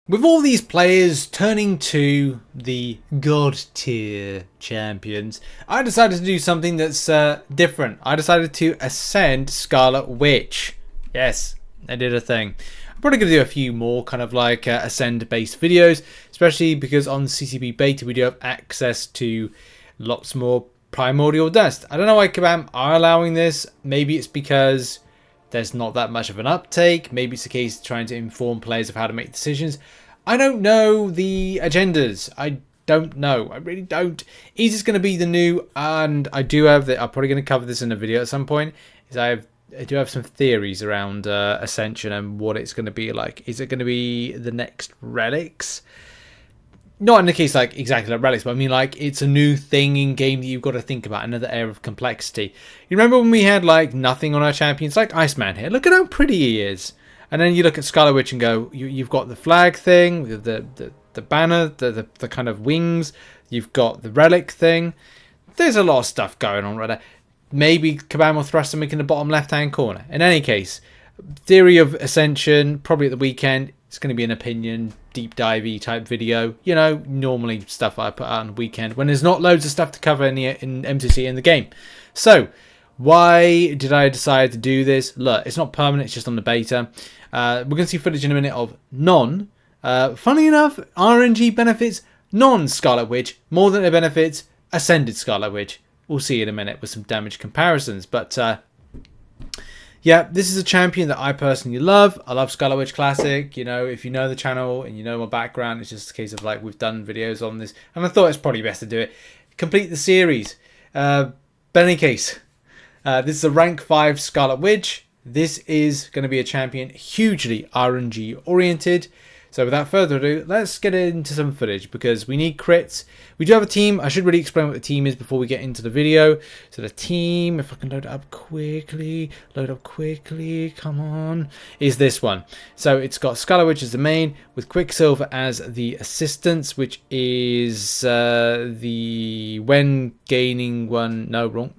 With all these players turning to the God tier champions, I decided to do something that's different. I decided to ascend Scarlet Witch. Yes, I did a thing. I'm probably going to do a few more kind of like ascend based videos, especially because on CCP beta we do have access to lots more primordial dust. I don't know why Kabam are allowing this. Maybe it's because there's not that much of an uptake. Maybe it's a case of trying to inform players of how to make decisions. I don't know the agendas. I don't know. I really don't. Is this going to be the new? And I do have I'm probably going to cover this in a video at some point. I do have some theories around Ascension and what it's going to be like. Is it going to be the next Relics? Not in the case like exactly like Relics, but I mean like it's a new thing in game that you've got to think about, another area of complexity. You remember when we had like nothing on our champions, like Iceman here? Look at how pretty he is. And then you look at Scarlet Witch and go, you've got the flag thing, the banner, the kind of wings. You've got the relic thing. There's a lot of stuff going on right there. Maybe Kabam will thrust something in the bottom left-hand corner. In any case, theory of Ascension, probably at the weekend. It's going to be an opinion, deep divey type video. You know, normally stuff I put out on the weekend when there's not loads of stuff to cover in MCC in the game. So, why did I decide to do this? Look, it's not permanent, it's just on the beta. We're going to see footage in a minute of funny enough, RNG benefits non-Scarlet Witch more than it benefits Ascended Scarlet Witch. We'll see in a minute with some damage comparisons. But yeah, this is a champion that I personally love. I love Scarlet Witch Classic. You know, if you know the channel and you know my background, it's just a case of like we've done videos on this. And I thought it's probably best to do it. Complete the series. But in any case, this is a rank 5 Scarlet Witch. This is going to be a champion hugely RNG oriented. So without further ado, let's get into some footage because we need crits. We do have a team. I should really explain what the team is before we get into the video. So the team, if I can load it up quickly, come on, is this one. So it's got Scarlet Witch as the main with Quicksilver as the assistance, which is the when gaining one, no, wrong.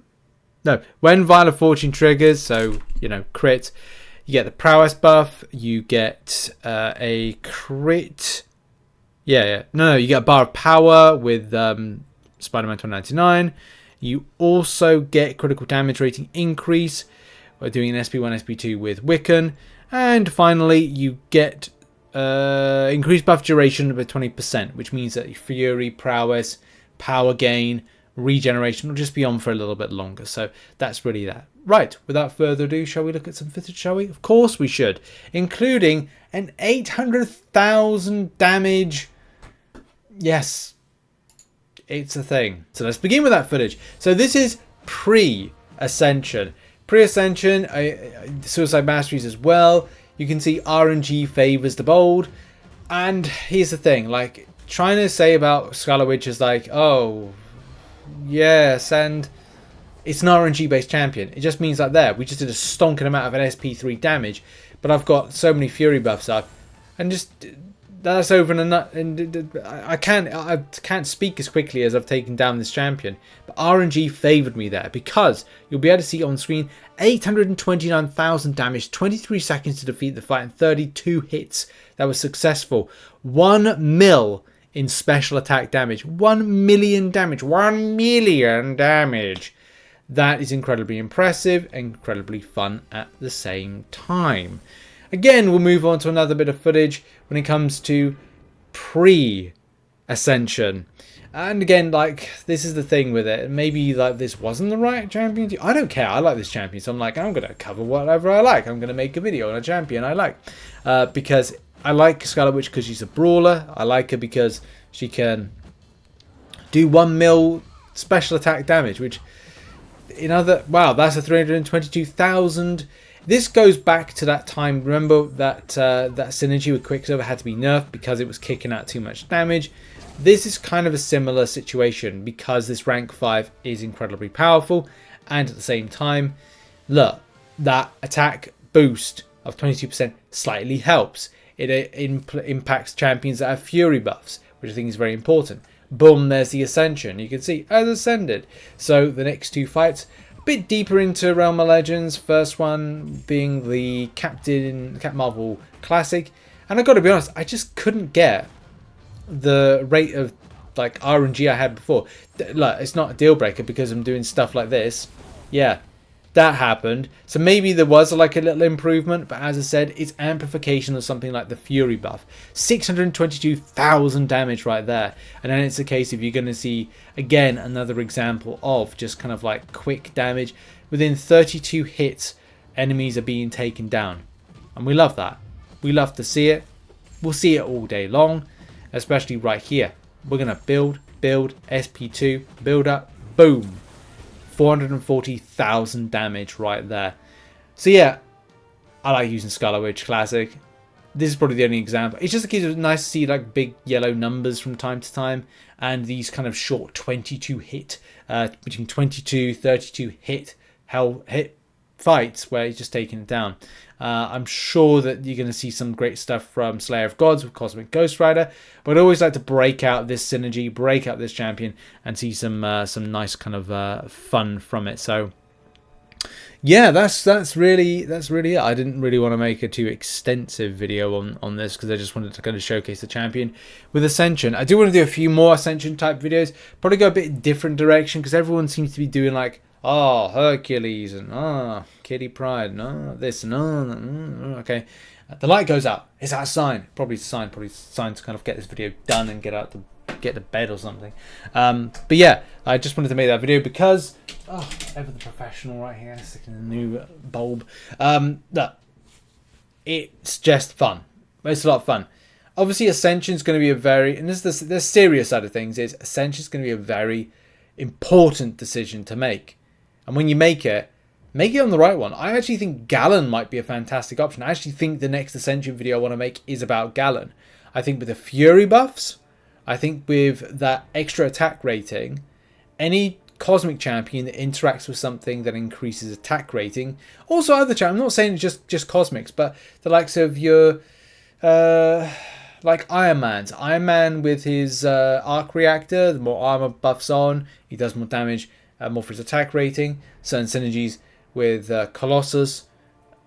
No, when Vial of Fortune triggers, so, you know, crit, you get the prowess buff, you get a crit, no, you get a bar of power with Spider-Man 2099, you also get critical damage rating increase by doing an SP1, SP2 with Wiccan, and finally you get increased buff duration by 20%, which means that Fury, prowess, power gain, regeneration will just be on for a little bit longer. So that's really that. Right, without further ado, shall we look at some footage, shall we? Of course we should, including an 800,000 damage. Yes, it's a thing. So let's begin with that footage. So this is pre-Ascension. Pre-Ascension, Suicide Masteries as well. You can see RNG favors the bold. And here's the thing, like, trying to say about Scarlet Witch is like, oh, yes, and it's an RNG based champion. It just means like there, we just did a stonking amount of an SP3 damage, but I've got so many Fury buffs up, and just that's over and I can't speak as quickly as I've taken down this champion. But RNG favoured me there because you'll be able to see on screen 829,000 damage, 23 seconds to defeat the fight, and 32 hits that was successful. 1 mil in special attack damage. 1 million damage. 1 million damage. That is incredibly impressive, incredibly fun at the same time. Again, we'll move on to another bit of footage when it comes to pre-Ascension. And again, like, this is the thing with it. Maybe like this wasn't the right champion. I don't care. I like this champion. So I'm like, I'm going to cover whatever I like. I'm going to make a video on a champion I like. Because I like Scarlet Witch because she's a brawler. I like her because she can do 1 mil special attack damage, which wow, that's a 322,000. This goes back to that time. Remember that that synergy with Quicksilver had to be nerfed because it was kicking out too much damage. This is kind of a similar situation because this rank 5 is incredibly powerful, and at the same time, look, that attack boost of 22% slightly helps. It impacts champions that have Fury buffs, which I think is very important. Boom, there's the Ascension. You can see as ascended. So the next two fights, a bit deeper into Realm of Legends. First one being the Captain Marvel Classic. And I got to be honest, I just couldn't get the rate of like RNG I had before. Like, it's not a deal breaker because I'm doing stuff like this. Yeah, that happened. So maybe there was like a little improvement, but as I said, it's amplification of something like the Fury buff. 622,000 damage right there. And then it's a case of you're going to see again another example of just kind of like quick damage. Within 32 hits, enemies are being taken down. And we love that. We love to see it. We'll see it all day long, especially right here. We're going to build, SP2, build up, boom. 440,000 damage right there. So yeah, I like using Scarlet Witch Classic. This is probably the only example. It's just nice to see like big yellow numbers from time to time, and these kind of short 22 hit, between 22, 32 hit fights where he's just taking it down. I'm sure that you're going to see some great stuff from Slayer of Gods with Cosmic Ghost Rider, but I always like to break out this synergy, break out this champion, and see some nice kind of fun from it. So yeah, that's really it. I didn't really want to make a too extensive video on this because I just wanted to kind of showcase the champion with Ascension. I do want to do a few more Ascension type videos, probably go a bit different direction because everyone seems to be doing like, oh, Hercules and Kitty Pryde and this and okay. The light goes out. Is that a sign? Probably a sign. Probably a sign to kind of get this video done and get to bed or something. But yeah, I just wanted to make that video because ever the professional right here, sticking a new bulb. Look, it's just fun. It's a lot of fun. Obviously, Ascension's going to be a very, and this is the serious side of things, is Ascension's going to be a very important decision to make. And when you make it on the right one. I actually think Gallon might be a fantastic option. I actually think the next Ascension video I want to make is about Gallon. I think with the Fury buffs, I think with that extra attack rating, any Cosmic Champion that interacts with something that increases attack rating, also other champions, I'm not saying just Cosmics, but the likes of your, like Iron Man's. Iron Man with his arc reactor, the more armor buffs on, he does more damage, more for his attack rating. Certain synergies with Colossus,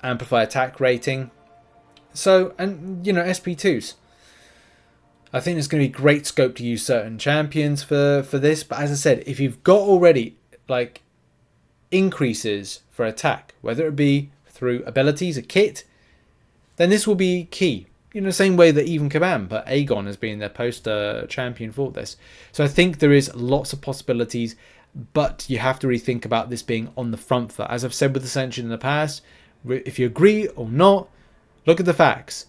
amplify attack rating. So, and you know, SP2s. I think there's going to be great scope to use certain champions for this. But as I said, if you've got already like increases for attack, whether it be through abilities, a kit, then this will be key. In the same way that even Kabam put Aegon as being their poster champion for this. So I think there is lots of possibilities, but you have to really think about this being on the front foot. As I've said with Ascension in the past, if you agree or not, look at the facts.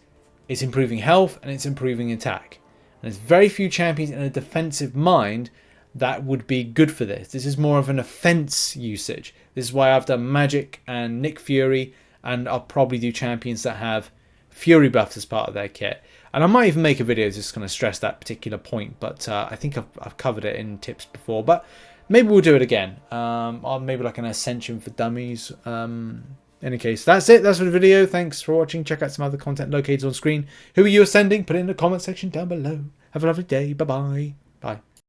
It's improving health and it's improving attack. And there's very few champions in a defensive mind that would be good for this. This is more of an offense usage. This is why I've done Magic and Nick Fury, and I'll probably do champions that have Fury buffs as part of their kit. And I might even make a video just going to stress that particular point, but I think I've covered it in tips before. But maybe we'll do it again. Or maybe like an Ascension for Dummies. Any case, that's it. That's for the video. Thanks for watching. Check out some other content located on screen. Who are you ascending? Put it in the comment section down below. Have a lovely day. Bye-bye. Bye.